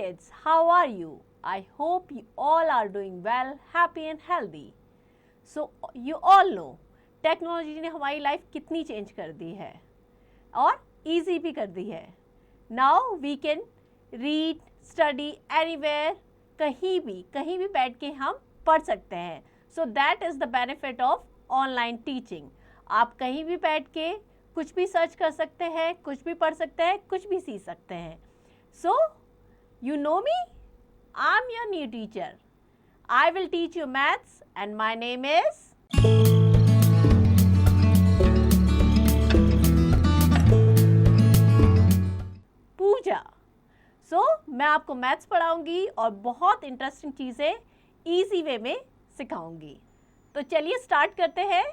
kids, how are you? I hope you all are doing well, happy and healthy. So you all know technology ने हमारी life कितनी change कर दी है और इजी भी कर दी है. Now we can read study anywhere, कहीं भी बैठ के हम पढ़ सकते हैं. So that is the benefit of online teaching. आप कहीं भी बैठ के कुछ भी सर्च कर सकते हैं, कुछ भी पढ़ सकते हैं, कुछ भी सीख सकते हैं. So, you know me? I'm your new teacher. I will teach you maths and my name is Puja. So, मैं आपको मैथ्स पढ़ाऊंगी और बहुत इंटरेस्टिंग चीज़ें इजी वे में सिखाऊंगी. तो चलिए स्टार्ट करते हैं.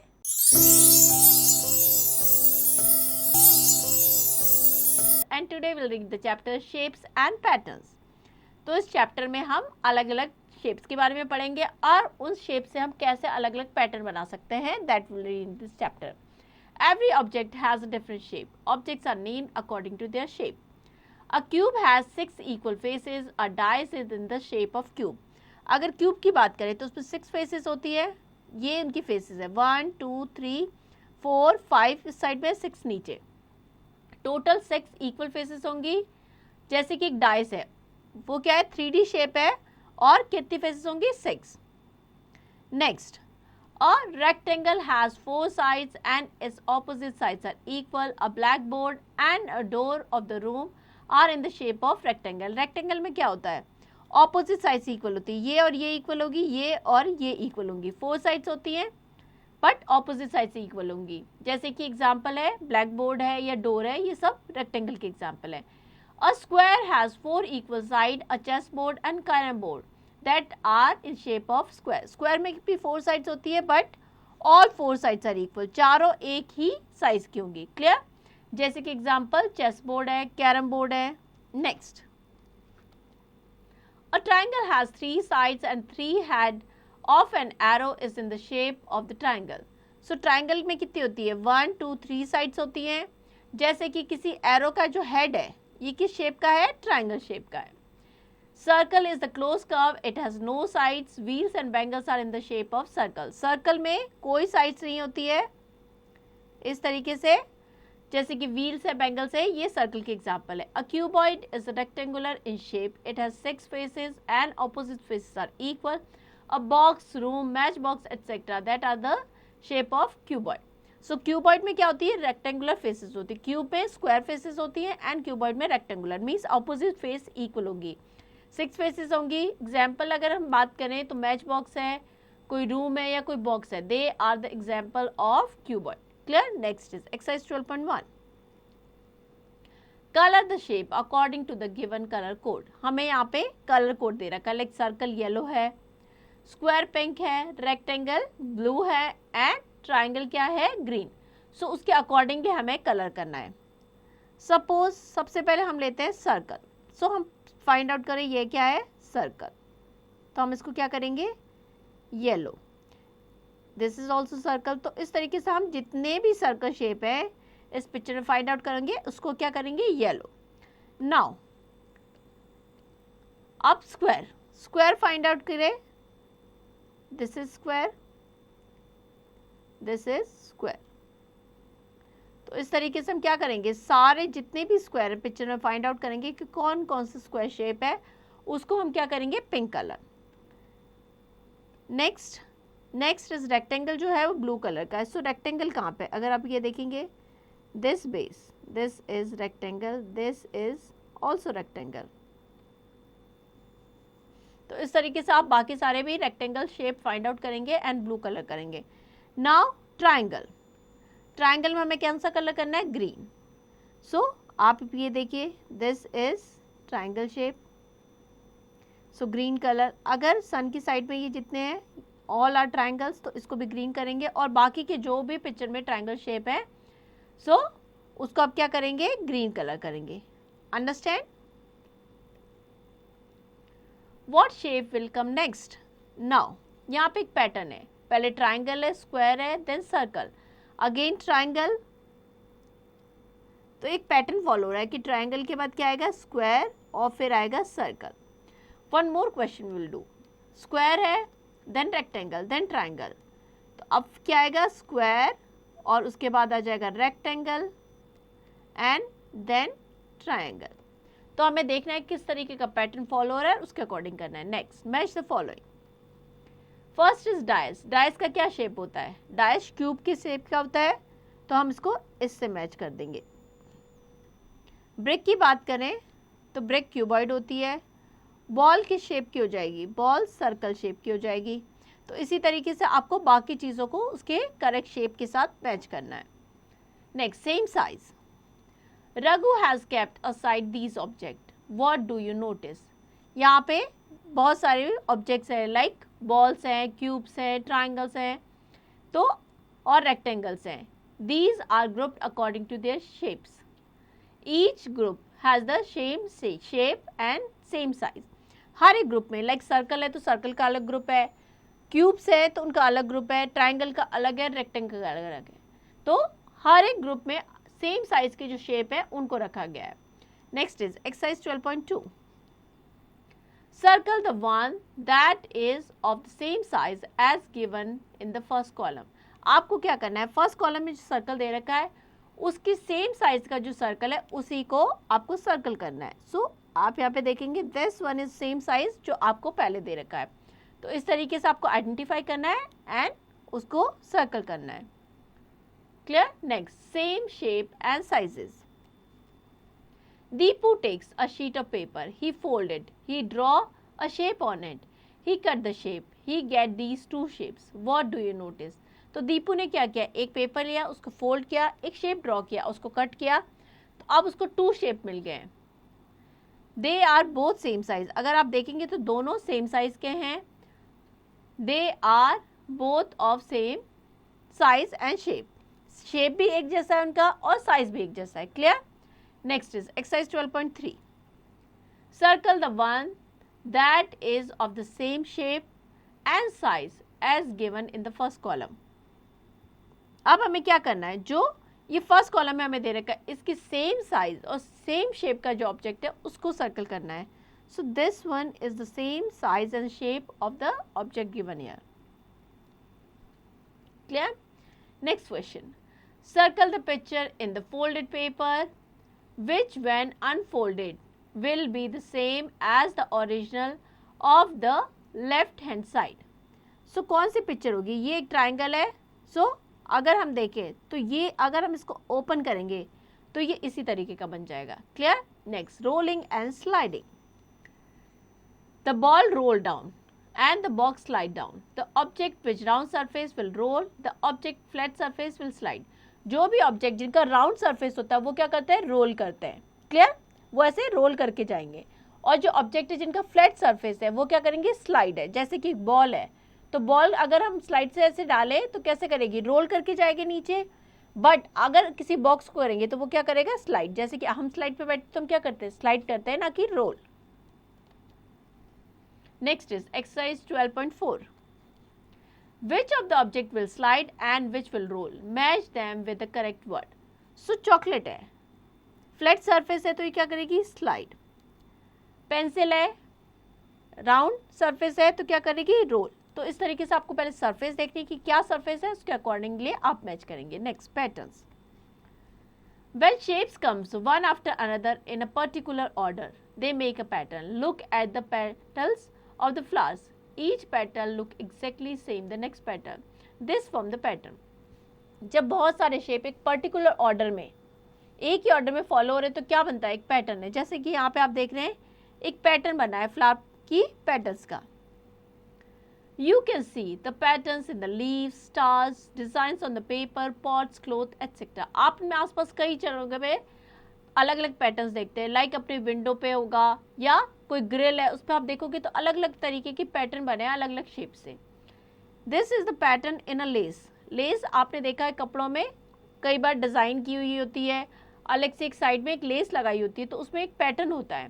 And today we'll read the chapter shapes and patterns. तो इस चैप्टर में हम अलग अलग शेप्स के बारे में पढ़ेंगे और उन शेप से हम कैसे अलग अलग पैटर्न बना सकते हैं. That will read in this chapter. Every object has a different shape. Objects are named according to their shape. A cube has 6 equal faces. A dice is in the shape of cube. अगर cube की बात करें तो उसमें 6 faces होती है. ये उनकी फेसेस है 1 2 3 4 5 इस साइड में, 6 नीचे. टोटल 6 इक्वल फेसेस होंगी. जैसे कि एक डाइस है, वो क्या है 3D शेप है और कितनी फेसेस होंगी 6. Next, a rectangle has 4 sides and its opposite sides are equal. A black board and a door of the room are in the shape of rectangle. Rectangle में क्या होता है, ऑपोजिट साइड्स इक्वल होती है. ये और ये इक्वल होगी, ये और ये इक्वल होंगी. 4 साइड्स होती हैं बट ऑपोजिट साइड से इक्वल होंगी. जैसे कि एग्जाम्पल है ब्लैक बोर्ड है या डोर है, ये सब रेक्टेंगल के एग्जाम्पल है. A square has 4 equal side. A chess board and carrom board that are in shape of square. Square में भी 4 साइड्स होती है but all 4 sides are equal. चारों एक ही साइज की होंगी. क्लियर? जैसे कि एग्जाम्पल चेस बोर्ड है, कैरम बोर्ड है. Next, a triangle has 3 sides and 3 head of an arrow is in the shape of the triangle. So triangle में कितनी होती है 1 2 3 साइड्स होती हैं. जैसे कि किसी एरो का जो हेड है ये किस शेप का है, ट्राइंगल शेप का है. Circle is the close curve. It has no sides. Wheels and bangles are in the shape of circle. Circle में कोई साइड्स नहीं होती है इस तरीके से, जैसे कि व्हील्स है, बैंगल्स है, ये सर्कल के एग्जाम्पल है. A cuboid is rectangular in shape. It has 6 faces and opposite faces are equal. A box, room, matchbox, etc. that are the shape of cuboid. So cuboid में क्या होती है, rectangular faces होती है. Cube में square faces होती हैं and cuboid में rectangular, means opposite face equal होगी. 6 फेसेस होंगी. एग्जाम्पल अगर हम बात करें तो मैच बॉक्स है, कोई रूम है या कोई बॉक्स है, they are the example of cuboid. Clear? Next is exercise 12.1. Colour the shape according to the given colour code. हमें यहाँ पे कलर कोड दे रखा है. लाइक सर्कल येलो है, स्क्वायर पिंक है, रेक्टेंगल ब्लू है एंड ट्राइंगल क्या है, ग्रीन. सो उसके अकॉर्डिंगली हमें कलर करना है. सपोज सबसे पहले हम लेते हैं सर्कल. सो हम फाइंड आउट करें ये क्या है, सर्कल. तो हम इसको क्या करेंगे, yellow. This is also circle. तो इस तरीके से हम जितने भी सर्कल शेप है इस पिक्चर में फाइंड आउट करेंगे, उसको क्या करेंगे, येलो. नाउ अब स्क्वायर. स्क्वायर फाइंड आउट करें. This is square, this is square. तो इस तरीके से हम क्या करेंगे, सारे जितने भी स्क्वायर है पिक्चर में फाइंड आउट करेंगे कि कौन कौन सा स्क्वायर शेप है, उसको हम क्या करेंगे, pink colour. Next is rectangle जो है वो ब्लू कलर का है. सो रेक्टेंगल कहाँ पे, अगर आप ये देखेंगे this base, this is rectangle, this is also rectangle. तो इस तरीके से आप बाकी सारे भी रेक्टेंगल शेप फाइंड आउट करेंगे एंड ब्लू कलर करेंगे. Now triangle. ट्राइंगल में हमें कौन सा कलर करना है, ग्रीन. सो आप ये देखिए this is triangle shape, so green colour. अगर सन की साइड में ये जितने हैं ऑल आर ट्राइंगल्स, तो इसको भी ग्रीन करेंगे. और बाकी के जो भी पिक्चर में ट्राइंगल शेप है सो उसको आप क्या करेंगे, ग्रीन कलर करेंगे. Understand? What shape will come next? Now, यहाँ पे एक पैटर्न है. पहले ट्राइंगल है, स्क्वायर है, देन सर्कल, अगेन ट्राइंगल. तो एक पैटर्न फॉलो हो रहा है कि ट्राइंगल के बाद क्या आएगा, स्क्वायर और फिर आएगा circle. One more question will do. Square है, देन रेक्टेंगल, देन ट्राइंगल. तो अब क्या आएगा? स्क्वायर और उसके बाद आ जाएगा रेक्टेंगल एंड देन ट्राइंगल. तो हमें देखना है किस तरीके का पैटर्न फॉलो हो रहा है, उसके अकॉर्डिंग करना है. Next, match the following. First is dice. Dice का क्या शेप होता है? डायस क्यूब के शेप का होता है, तो हम इसको इससे मैच कर देंगे. ब्रिक की बात करें तो ब्रिक क्यूबॉइड होती है. बॉल किस शेप की हो जाएगी? बॉल सर्कल शेप की हो जाएगी. तो इसी तरीके से आपको बाकी चीज़ों को उसके करेक्ट शेप के साथ मैच करना है. Next, same size. Raghu has kept aside these object. What do you notice? यहाँ पे बहुत सारे ऑब्जेक्ट्स हैं, लाइक बॉल्स हैं, क्यूब्स हैं, ट्राइंगल्स हैं, तो और रेक्टेंगल्स हैं. These are grouped according to their shapes. Each group has the same shape and same size. हर एक ग्रुप में, लाइक सर्कल है तो सर्कल का अलग ग्रुप है, क्यूब्स है तो उनका अलग ग्रुप है, ट्राइंगल का अलग है, रेक्टेंगल का अलग है. तो हर एक ग्रुप में सेम साइज के जो शेप है उनको रखा गया है. Next is exercise 12.2. Circle the one that is of the same size as given in the first column. आपको क्या करना है? फर्स्ट कॉलम में जो सर्कल दे रखा है उसकी सेम साइज का जो सर्कल है उसी को आपको सर्कल करना है. सो आप यहाँ पे देखेंगे this one is same size जो आपको पहले दे रखा है. तो इस तरीके से आपको आइडेंटिफाई करना है एंड उसको सर्कल करना है. Clear? Next, same shape and sizes. Deepu takes a sheet of paper. He folded. He draw a shape on it. He cut the shape. He get these two shapes. What do you notice? तो दीपू ने क्या किया? एक paper लिया, उसको fold किया, एक shape draw किया, उसको कट किया, तो अब उसको टू शेप मिल गए. They are both same size. अगर आप देखेंगे तो दोनों सेम साइज के हैं. They are both of same size and shape. Shape भी एक जैसा है उनका और साइज भी एक जैसा है. Clear? Next is exercise 12.3. Circle the one that is of the same shape and size as given in the first column. अब हमें क्या करना है? जो ये फर्स्ट कॉलम में हमें दे रखा है इसकी सेम साइज और सेम शेप का जो ऑब्जेक्ट है उसको सर्कल करना है. So this one is the same size and shape of the object given here. Clear? Next question. Circle the picture in the folded paper which when unfolded will be the same as the original of the left hand side. So कौन सी picture होगी? ये एक triangle है. So अगर हम देखें तो ये अगर हम इसको ओपन करेंगे तो ये इसी तरीके का बन जाएगा. Clear? Next, rolling and sliding. The ball roll down and the box slide down. The object which round surface will roll, the object flat surface will slide. जो भी ऑब्जेक्ट जिनका राउंड सरफेस होता है वो क्या करते हैं? रोल करते हैं. क्लियर? वो ऐसे रोल करके जाएंगे. और जो ऑब्जेक्ट है जिनका फ्लैट सरफेस है वो क्या करेंगे? स्लाइड है. जैसे कि बॉल है तो बॉल अगर हम स्लाइड से ऐसे डालें तो कैसे करेगी? रोल करके जाएगी नीचे. बट अगर किसी बॉक्स को करेंगे तो वो क्या करेगा? स्लाइड. जैसे कि हम स्लाइड पे बैठते तो हम क्या करते हैं? स्लाइड करते हैं, ना कि roll. Next is exercise 12.4. Which of the object will slide and which will roll? Match them with the correct word. So chocolate है, फ्लैट सरफेस है तो ये क्या करेगी? स्लाइड. पेंसिल है, राउंड सरफेस है तो क्या करेगी? रोल. तो इस तरीके से आपको पहले सरफेस देखनी कि क्या सरफेस है, उसके अकॉर्डिंगली आप मैच करेंगे. Next, patterns. When shapes comes one after another in a particular order, they make a pattern. Look at the petals of the flowers. Each petal look exactly same the next petal. This form the pattern. जब बहुत सारे shape एक particular order में एक ही order में follow हो रहे तो क्या बनता है? एक पैटर्न है. जैसे कि यहाँ पे आप देख रहे हैं एक पैटर्न बना है फ्लावर की पेटल्स का. You can see the patterns in the leaves, stars, designs on the paper, pots, cloth, etc. आप में आसपास कई जगह पे अलग अलग पैटर्न्स देखते हैं. लाइक अपने विंडो पे होगा या कोई ग्रिल है उस पर आप देखोगे तो अलग अलग तरीके के पैटर्न बने हैं अलग अलग शेप से. This is the pattern in a less. Less आपने देखा है कपड़ों में कई बार डिज़ाइन की हुई होती है, अलग से एक साइड में एक लेस लगाई होती है तो उसमें एक पैटर्न होता है.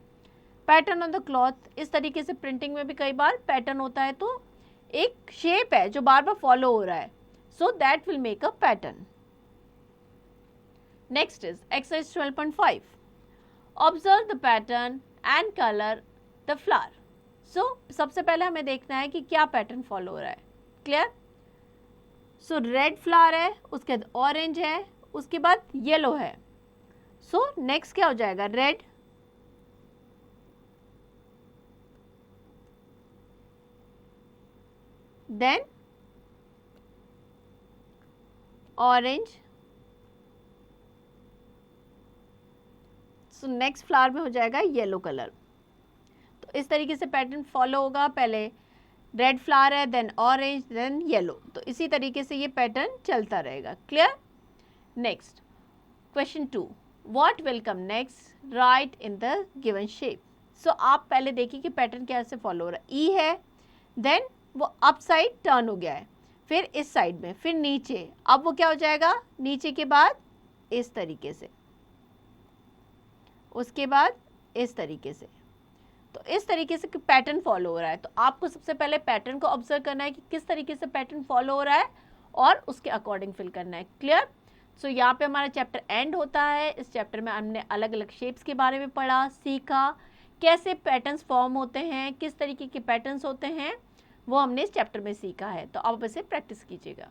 पैटर्न ऑन द क्लॉथ, इस तरीके से प्रिंटिंग में भी कई बार पैटर्न होता है तो एक शेप है जो बार बार फॉलो हो रहा है. So that will make a pattern. Next is exercise 12.5. Observe the pattern and color the flower. सबसे पहले हमें देखना है कि क्या पैटर्न फॉलो हो रहा है. क्लियर? सो रेड फ्लावर है, उसके बाद ऑरेंज है, उसके बाद येलो है. सो नेक्स्ट क्या हो जाएगा? Red, then orange. So next flower में हो जाएगा येलो कलर. तो इस तरीके से पैटर्न फॉलो होगा. पहले रेड फ्लावर है, देन ऑरेंज, देन येलो. तो इसी तरीके से ये पैटर्न चलता रहेगा. Clear? Next question 2, what will come next, right in the given shape. So आप पहले देखिए कि पैटर्न कैसे फॉलो हो रहा है. ई है, देन वो अप साइड टर्न हो गया है, फिर इस साइड में, फिर नीचे. अब वो क्या हो जाएगा? नीचे के बाद इस तरीके से, उसके बाद इस तरीके से. तो इस तरीके से पैटर्न फॉलो हो रहा है. तो आपको सबसे पहले पैटर्न को ऑब्जर्व करना है कि किस तरीके से पैटर्न फॉलो हो रहा है और उसके अकॉर्डिंग फिल करना है. क्लियर? सो यहाँ पे हमारा चैप्टर एंड होता है. इस चैप्टर में हमने अलग अलग शेप्स के बारे में पढ़ा, सीखा कैसे पैटर्न्स फॉर्म होते हैं, किस तरीके के पैटर्न्स होते हैं, वो हमने इस चैप्टर में सीखा है. तो आप इसे प्रैक्टिस कीजिएगा.